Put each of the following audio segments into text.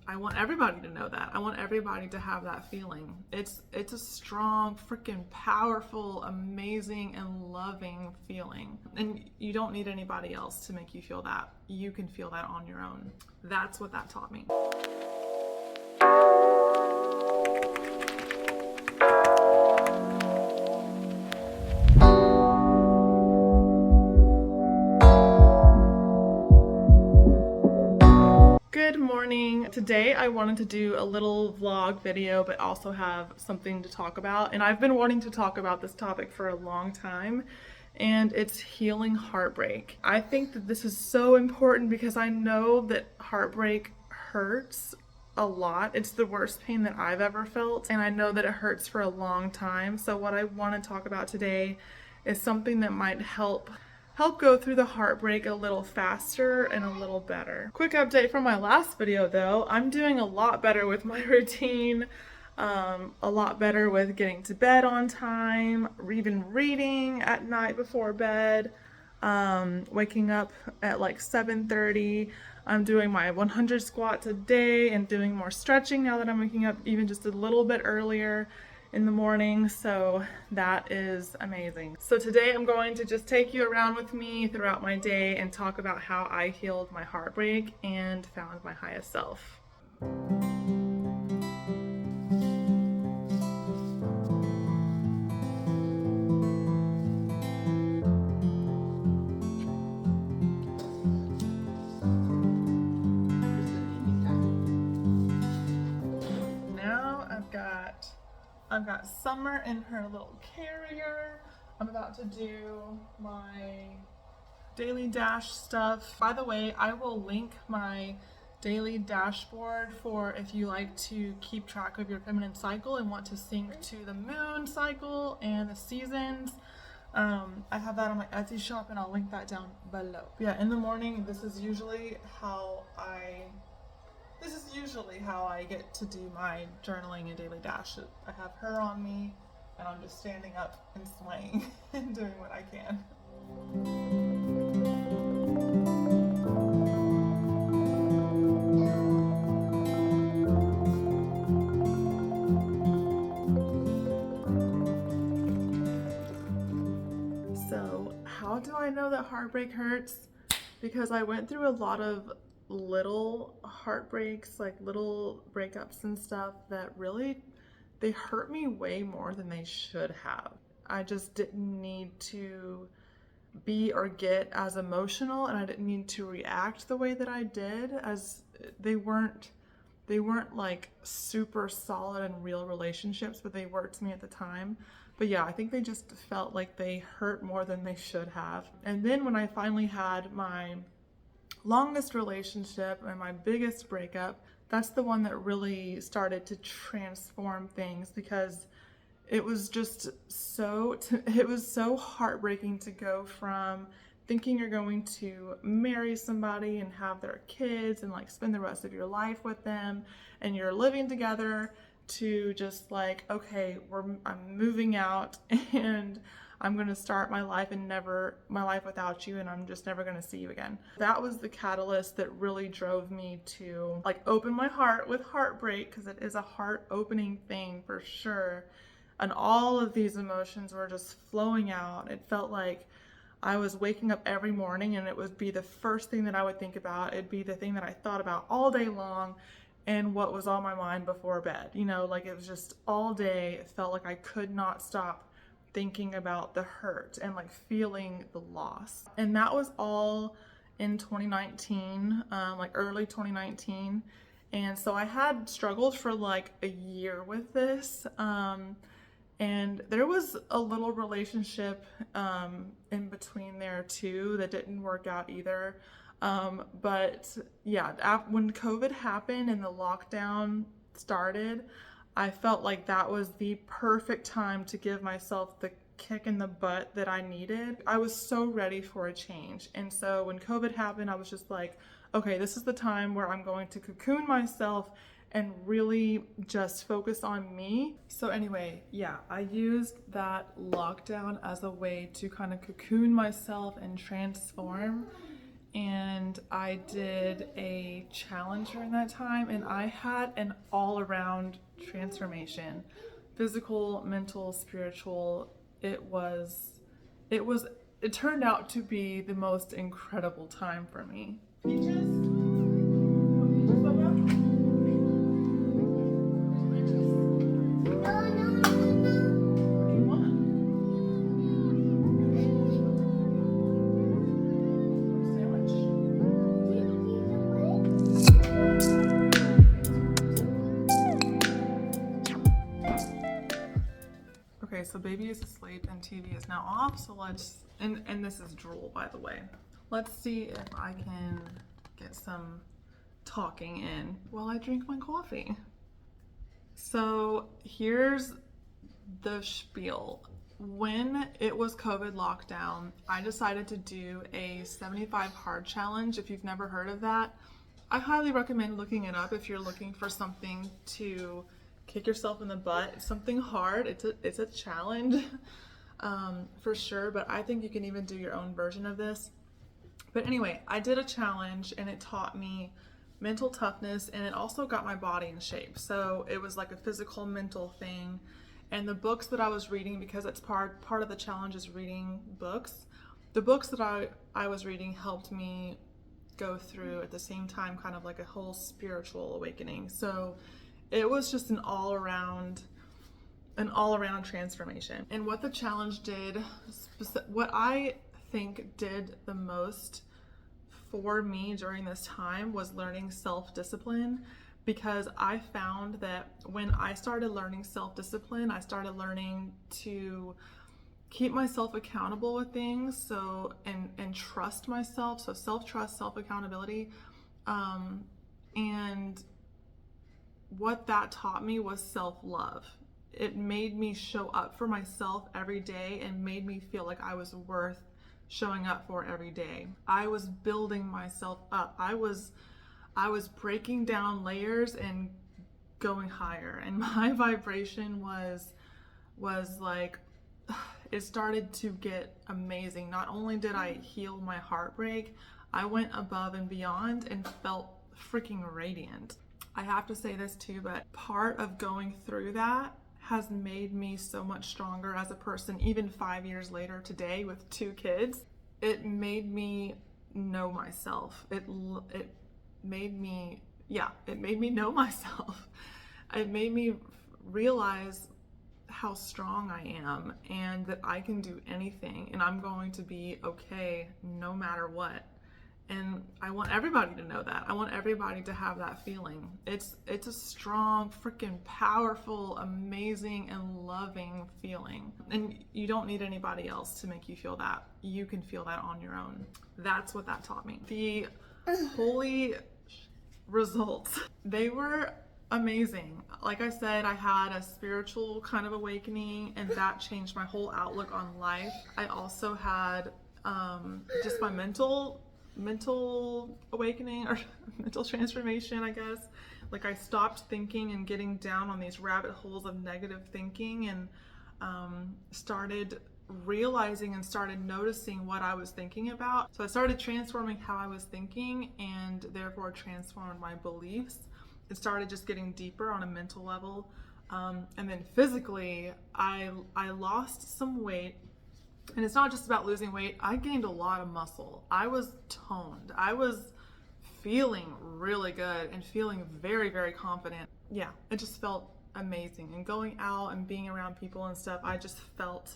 I want everybody to know that. I want everybody to have that feeling. It's a strong, freaking powerful, amazing, and loving feeling. And you don't need anybody else to make you feel that. You can feel that on your own. That's what that taught me. Good morning. Today I wanted to do a little vlog video, but also have something to talk about. And I've been wanting to talk about this topic for a long time, and it's healing heartbreak. I think that this is so important because I know that heartbreak hurts a lot. It's the worst pain that I've ever felt, and I know that it hurts for a long time. So what I want to talk about today is something that might help go through the heartbreak a little faster and a little better. Quick update from my last video though, I'm doing a lot better with my routine, a lot better with getting to bed on time, even reading at night before bed, waking up at like 7:30. I'm doing my 100 squats a day and doing more stretching now that I'm waking up even just a little bit earlier in the morning, so that is amazing. So today I'm going to just take you around with me throughout my day and talk about how I healed my heartbreak and found my highest self. Now I've got Summer in her little carrier. I'm about to do my daily dash stuff. By the way, I will link my daily dashboard for if you like to keep track of your feminine cycle and want to sync to the moon cycle and the seasons. I have that on my Etsy shop and I'll link that down below. Yeah, in the morning, this is usually how I get to do my journaling and daily dash. I have her on me and I'm just standing up and swaying and doing what I can. So, how do I know that heartbreak hurts? Because I went through a lot of little heartbreaks, like little breakups and stuff that really, they hurt me way more than they should have. I just didn't need to be or get as emotional, and I didn't need to react the way that I did, as they weren't like super solid and real relationships, but they were to me at the time. But yeah, I think they just felt like they hurt more than they should have. And then when I finally had my longest relationship and my biggest breakup, that's the one that really started to transform things, because it was just it was so heartbreaking to go from thinking you're going to marry somebody and have their kids and like spend the rest of your life with them and you're living together, to just like, okay, I'm moving out and I'm gonna start my life without you, and I'm just never gonna see you again. That was the catalyst that really drove me to like open my heart with heartbreak, because it is a heart opening thing for sure. And all of these emotions were just flowing out. It felt like I was waking up every morning and it would be the first thing that I would think about. It'd be the thing that I thought about all day long and what was on my mind before bed. You know, like it was just all day. It felt like I could not stop thinking about the hurt and like feeling the loss. And that was all in 2019, like early 2019. And so I had struggled for like a year with this. And there was a little relationship in between there too that didn't work out either. But yeah, when COVID happened and the lockdown started, I felt like that was the perfect time to give myself the kick in the butt that I needed. I was so ready for a change. And so when COVID happened, I was just like, okay, this is the time where I'm going to cocoon myself and really just focus on me. So anyway, yeah, I used that lockdown as a way to kind of cocoon myself and transform. and I did a challenge during that time, and I had an all-around transformation. Physical, mental, spiritual. It was it was it turned out to be the most incredible time for me. Okay, so baby is asleep and TV is now off, so let's, and this is drool, by the way. Let's see if I can get some talking in while I drink my coffee. So here's the spiel. When it was COVID lockdown, I decided to do a 75 hard challenge. If you've never heard of that, I highly recommend looking it up if you're looking for something to kick yourself in the butt. It's something hard. It's a challenge for sure, but I think you can even do your own version of this. But anyway, I did a challenge and it taught me mental toughness, and it also got my body in shape. So it was like a physical, mental thing. And the books that I was reading, because it's part of the challenge is reading books, the books that I was reading helped me go through at the same time kind of like a whole spiritual awakening. So it was just an all-around transformation. And what the challenge did, what I think did the most for me during this time was learning self-discipline, because I found that when I started learning self-discipline, I started learning to keep myself accountable with things, so and trust myself, so self-trust, self-accountability, and what that taught me was self-love. It made me show up for myself every day and made me feel like I was worth showing up for every day. I was building myself up. I was breaking down layers and going higher, and my vibration was like, it started to get amazing. Not only did I heal my heartbreak, I went above and beyond and felt freaking radiant. I have to say this too, but part of going through that has made me so much stronger as a person, even 5 years later today with 2 kids. It made me know myself. It made me know myself. It made me realize how strong I am and that I can do anything and I'm going to be okay no matter what. And I want everybody to know that. I want everybody to have that feeling. It's a strong, freaking powerful, amazing, and loving feeling. And you don't need anybody else to make you feel that. You can feel that on your own. That's what that taught me. The holy results, they were amazing. Like I said, I had a spiritual kind of awakening, and that changed my whole outlook on life. I also had just my mental awakening, or mental transformation, I guess. Like I stopped thinking and getting down on these rabbit holes of negative thinking, and started realizing and started noticing what I was thinking about. So I started transforming how I was thinking, and therefore transformed my beliefs. It started just getting deeper on a mental level, and then physically I lost some weight. And it's not just about losing weight. I gained a lot of muscle. I was toned. I was feeling really good and feeling very, very confident. Yeah, it just felt amazing. And going out and being around people and stuff, I felt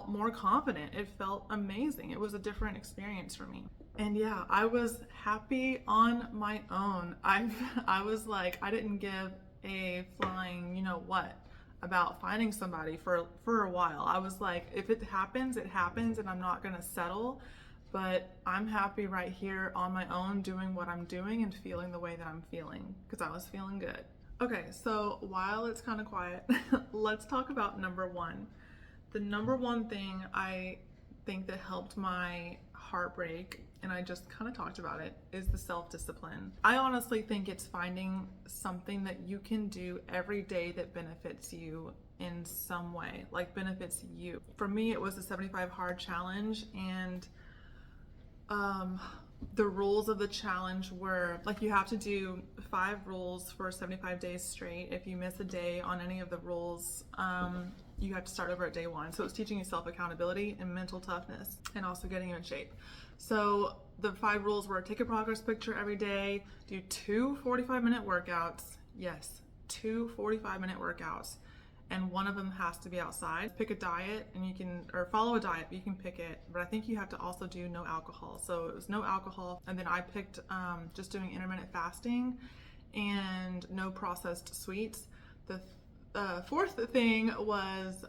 more confident. It felt amazing. It was a different experience for me. And yeah, I was happy on my own. I was like, I didn't give a flying, you know what, about finding somebody for a while. I was like, if it happens, it happens, and I'm not gonna settle, but I'm happy right here on my own doing what I'm doing and feeling the way that I'm feeling, because I was feeling good. Okay, so while it's kind of quiet, let's talk about number 1. The number 1 thing I think that helped my heartbreak, and I just kind of talked about it, is the self-discipline. I honestly think it's finding something that you can do every day that benefits you in some way, like benefits you. For me, it was the 75 hard challenge, and The rules of the challenge were like you have to do 5 rules for 75 days straight. If you miss a day on any of the rules, you have to start over at day 1. So it's teaching you self-accountability and mental toughness and also getting you in shape. So the 5 rules were take a progress picture every day, do 2 45-minute workouts. Yes, 2 45-minute workouts. And one of them has to be outside. Pick a diet and you can, or follow a diet, you can pick it, but I think you have to also do no alcohol. So it was no alcohol. And then I picked just doing intermittent fasting and no processed sweets. The fourth thing was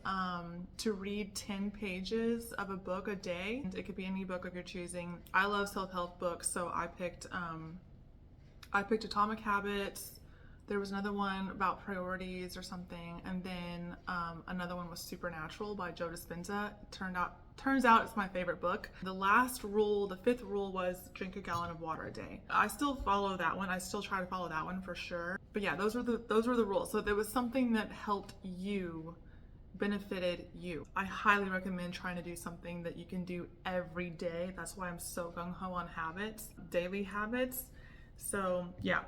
to read 10 pages of a book a day. It could be any book of your choosing. I love self-help books, so I picked Atomic Habits. There was another one about priorities or something, and then another one was Supernatural by Joe Dispenza. Turns out it's my favorite book. The last rule, the 5th rule, was drink a gallon of water a day. I still follow that one. I still try to follow that one for sure. But yeah, those were the rules. So there was something that helped you, benefited you. I highly recommend trying to do something that you can do every day. That's why I'm so gung-ho on habits, daily habits. So yeah.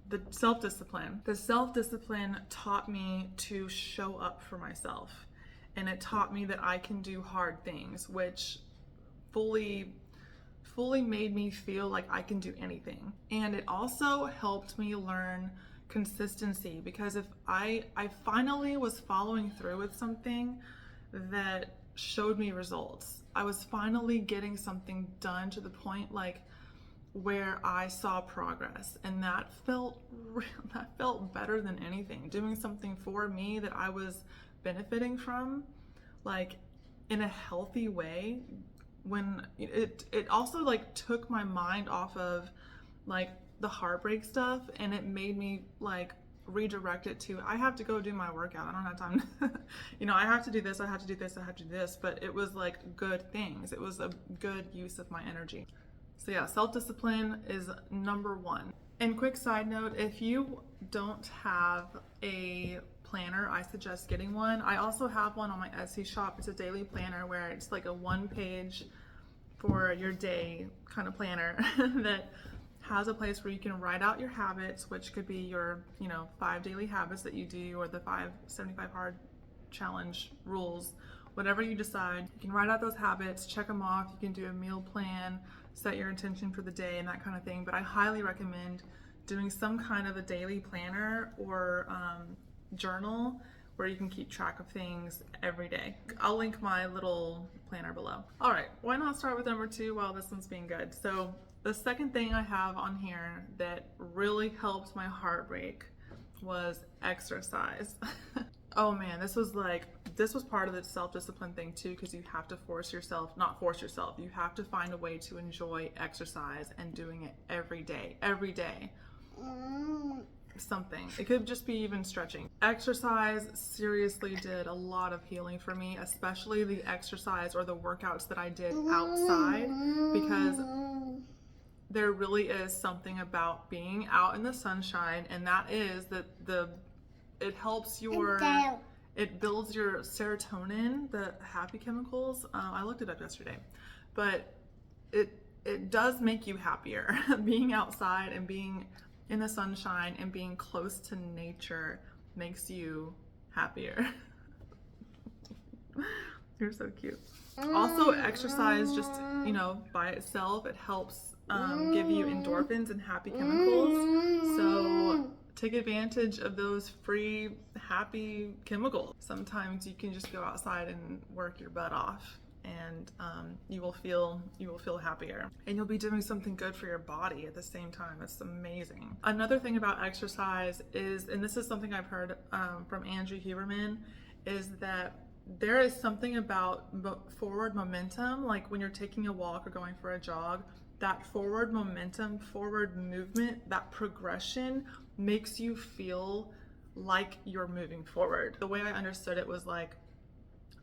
The self-discipline taught me to show up for myself, and it taught me that I can do hard things, which fully made me feel like I can do anything. And it also helped me learn consistency, because if I finally was following through with something that showed me results. I was finally getting something done to the point like where I saw progress, and that felt better than anything. Doing something for me that I was benefiting from, like in a healthy way, when it also like took my mind off of like the heartbreak stuff, and it made me like redirect it to, I have to go do my workout. I don't have time. I have to do this, I have to do this, I have to do this. But it was like good things. It was a good use of my energy. So yeah, self-discipline is number 1. And quick side note, if you don't have a planner, I suggest getting one. I also have one on my Etsy shop. It's a daily planner where it's like a 1-page for your day kind of planner that has a place where you can write out your habits, which could be your, 5 daily habits that you do, or the 75 hard challenge rules, whatever you decide. You can write out those habits, check them off. You can do a meal plan, set your intention for the day, and that kind of thing. But I highly recommend doing some kind of a daily planner or journal where you can keep track of things every day. I'll link my little planner below. All right, why not start with number 2 while this one's being good? So the second thing I have on here that really helped my heartbreak was exercise. Oh man, this was part of the self-discipline thing too, because you have to you have to find a way to enjoy exercise and doing it every day. Something. It could just be even stretching. Exercise seriously did a lot of healing for me, especially the exercise or the workouts that I did outside, because there really is something about being out in the sunshine, and that is that it helps it builds your serotonin, the happy chemicals. I looked it up yesterday, but it does make you happier. Being outside and being in the sunshine and being close to nature makes you happier. You're so cute. Also, exercise just, by itself, it helps give you endorphins and happy chemicals. So take advantage of those free happy chemicals. Sometimes you can just go outside and work your butt off, and you will feel happier, and you'll be doing something good for your body at the same time. It's amazing. Another thing about exercise is, and this is something I've heard from Andrew Huberman, is that there is something about forward momentum, like when you're taking a walk or going for a jog, that forward momentum, forward movement, that progression makes you feel like you're moving forward. The way I understood it was like,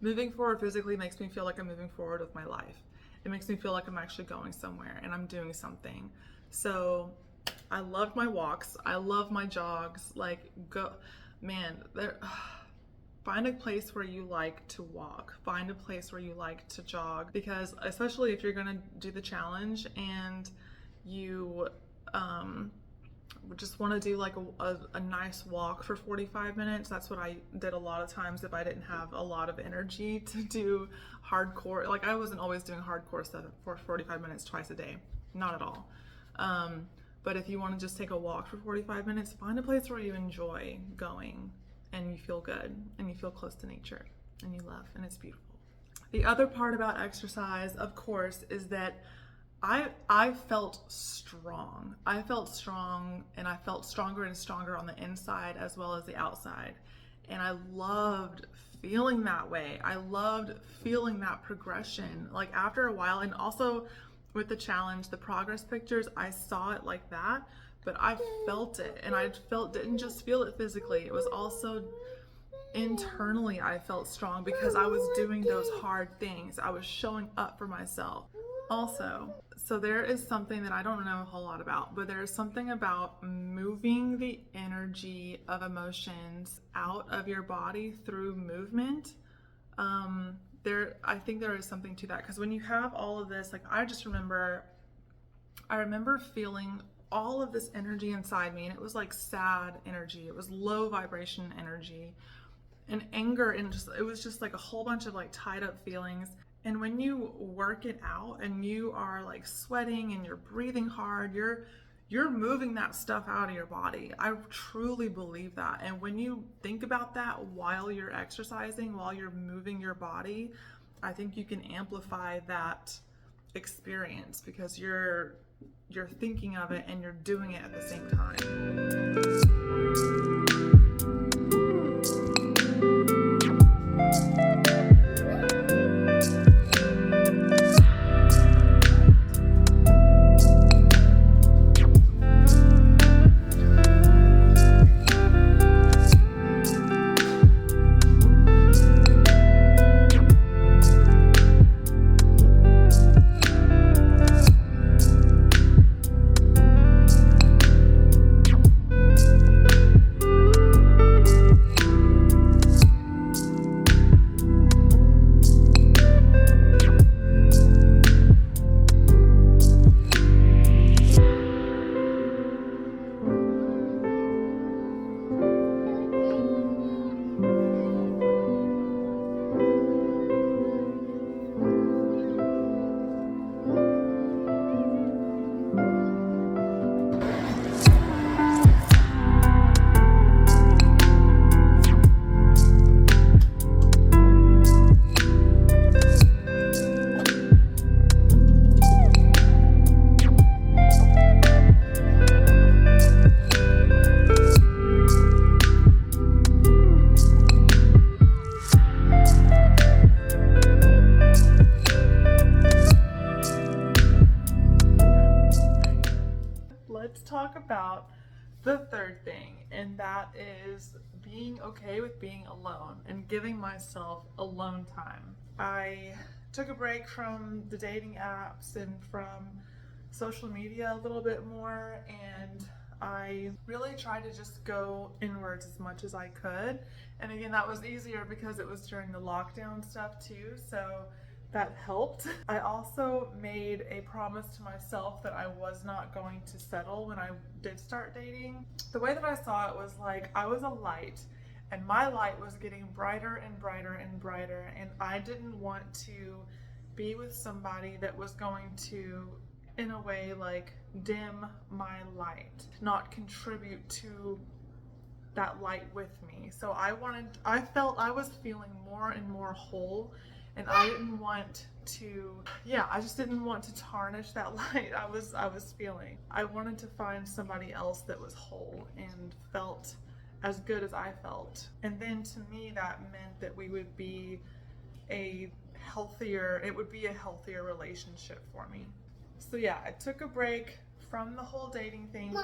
moving forward physically makes me feel like I'm moving forward with my life. It makes me feel like I'm actually going somewhere and I'm doing something. So I love my walks. I love my jogs. Like, go, man, find a place where you like to walk, find a place where you like to jog, because especially if you're going to do the challenge and you just want to do like a nice walk for 45 minutes. That's what I did a lot of times if I didn't have a lot of energy to do hardcore. Like, I wasn't always doing hardcore stuff for 45 minutes twice a day, not at all. But if you want to just take a walk for 45 minutes, find a place where you enjoy going and you feel good and you feel close to nature and you love, and it's beautiful. The other part about exercise, of course, is that I felt strong. I felt strong, and I felt stronger and stronger on the inside as well as the outside. And I loved feeling that way. I loved feeling that progression. Like, after a while, and also with the challenge, the progress pictures, I saw it like that, but I felt it, and didn't just feel it physically. It was also internally, I felt strong because I was doing those hard things. I was showing up for myself. Also, so there is something that I don't know a whole lot about, but there is something about moving the energy of emotions out of your body through movement. I think there is something to that, because when you have all of this, like, I remember feeling all of this energy inside me, and it was like sad energy. It was low vibration energy and anger, and it was just like a whole bunch of like tied up feelings. And when you work it out and you are like sweating and you're breathing hard, you're moving that stuff out of your body. I truly believe that. And when you think about that while you're exercising, while you're moving your body, I think you can amplify that experience because you're thinking of it and you're doing it at the same time. Let's talk about the third thing, and that is being okay with being alone and giving myself alone time. I took a break from the dating apps and from social media a little bit more, and I really tried to just go inwards as much as I could. And again, that was easier because it was during the lockdown stuff too, so that helped. I also made a promise to myself that I was not going to settle when I did start dating. The way that I saw it was like I was a light, and my light was getting brighter and brighter and brighter, and I didn't want to be with somebody that was going to, in a way, like dim my light, not contribute to that light with me. So I felt I was feeling more and more whole, and I didn't want to, I just didn't want to tarnish that light I was feeling. I wanted to find somebody else that was whole and felt as good as I felt. And then to me, that meant that it would be a healthier relationship for me. So I took a break from the whole dating thing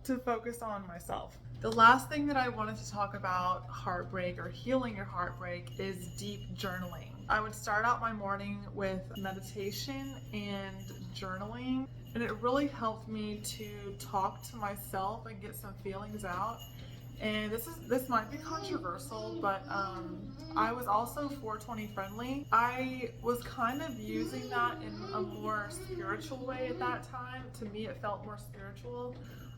to focus on myself. The last thing that I wanted to talk about heartbreak or healing your heartbreak is deep journaling. I would start out my morning with meditation and journaling, and it really helped me to talk to myself and get some feelings out. And this might be controversial, but I was also 420 friendly. I was kind of using that in a more spiritual way at that time. To me, it felt more spiritual.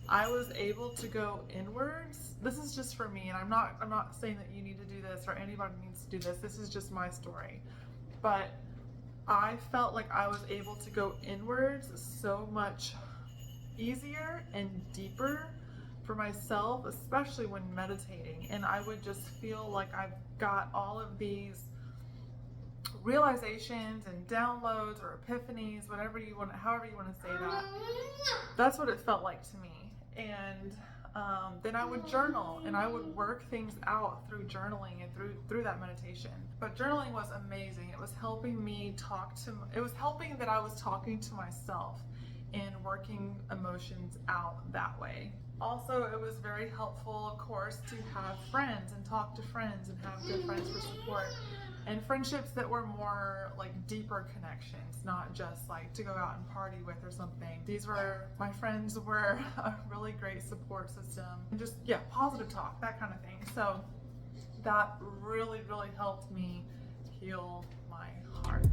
I was able to go inwards. This is just for me, and I'm not saying that you need to do this or anybody needs to do this. This is just my story. But I felt like I was able to go inwards so much easier and deeper for myself, especially when meditating. And I would just feel like I've got all of these realizations and downloads or epiphanies, whatever you want, however you want to say that. That's what it felt like to me. And then I would journal and I would work things out through journaling and through that meditation. But journaling was amazing. It was helping me it was helping that I was talking to myself and working emotions out that way. Also, it was very helpful, of course, to have friends and talk to friends and have good friends for support. And friendships that were more like deeper connections, not just like to go out and party with or something. My friends were a really great support system. And just, yeah, positive talk, that kind of thing. So that really, really helped me heal my heart.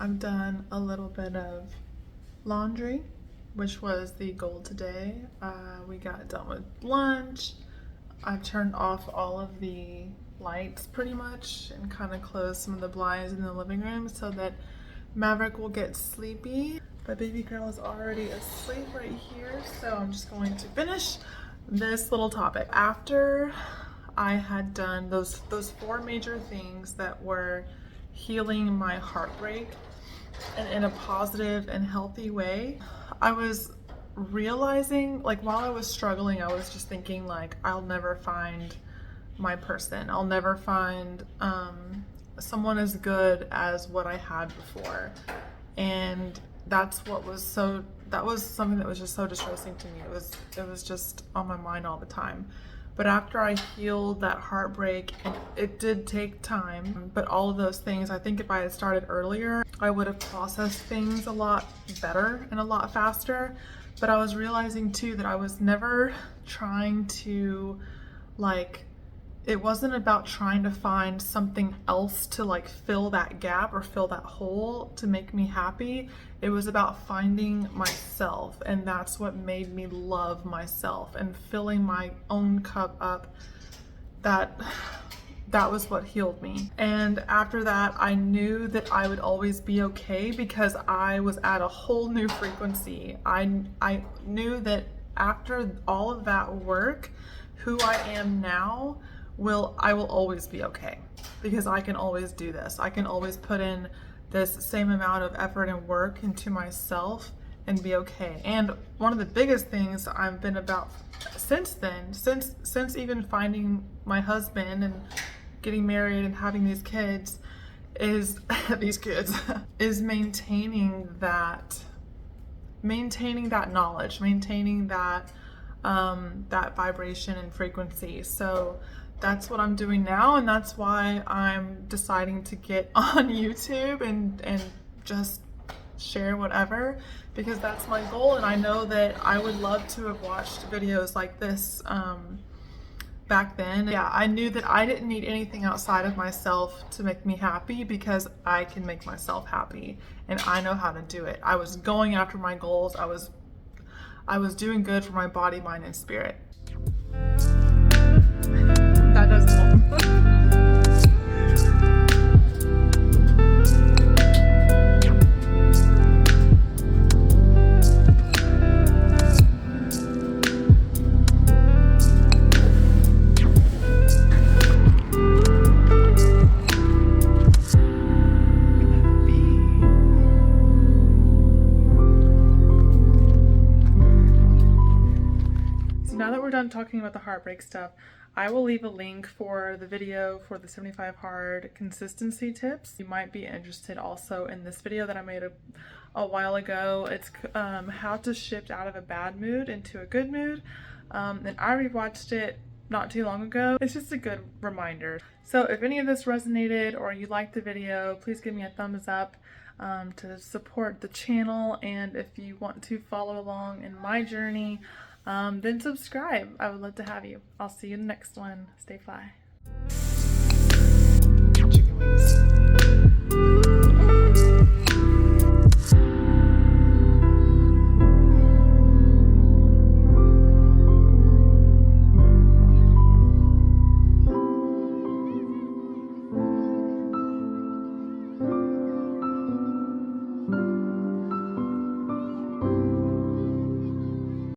I've done a little bit of laundry, which was the goal today. We got done with lunch. I've turned off all of the lights pretty much and kind of closed some of the blinds in the living room so that Maverick will get sleepy. My baby girl is already asleep right here, so I'm just going to finish this little topic. After I had done those 4 major things that were healing my heartbreak and in a positive and healthy way, I was realizing, like, while I was struggling, I was just thinking, like, I'll never find my person. I'll never find someone as good as what I had before. And that was something that was just so distressing to me. It was just on my mind all the time. But after I healed that heartbreak, and it did take time, but all of those things, I think if I had started earlier, I would have processed things a lot better and a lot faster. But I was realizing too that I was never trying to, like, it wasn't about trying to find something else to like fill that gap or fill that hole to make me happy. It was about finding myself, and that's what made me love myself and filling my own cup up. That was what healed me. And after that, I knew that I would always be okay because I was at a whole new frequency. I knew that after all of that work, who I am now, I will always be okay because I can always do this. I can always put in this same amount of effort and work into myself and be okay. And one of the biggest things I've been about since then, since even finding my husband and getting married and having these kids, is is maintaining that knowledge, maintaining that vibration and frequency. So that's what I'm doing now, and that's why I'm deciding to get on YouTube and just share whatever, because that's my goal. And I know that I would love to have watched videos like this back then. Yeah, I knew that I didn't need anything outside of myself to make me happy because I can make myself happy, and I know how to do it. I was going after my goals. I was doing good for my body, mind, and spirit. That doesn't help. Now that we're done talking about the heartbreak stuff, I will leave a link for the video for the 75 hard consistency tips. You might be interested also in this video that I made a while ago. It's how to shift out of a bad mood into a good mood. And I rewatched it not too long ago. It's just a good reminder. So if any of this resonated or you liked the video, please give me a thumbs up to support the channel. And if you want to follow along in my journey, then subscribe. I would love to have you. I'll see you in the next one. Stay fly. Chicken wings.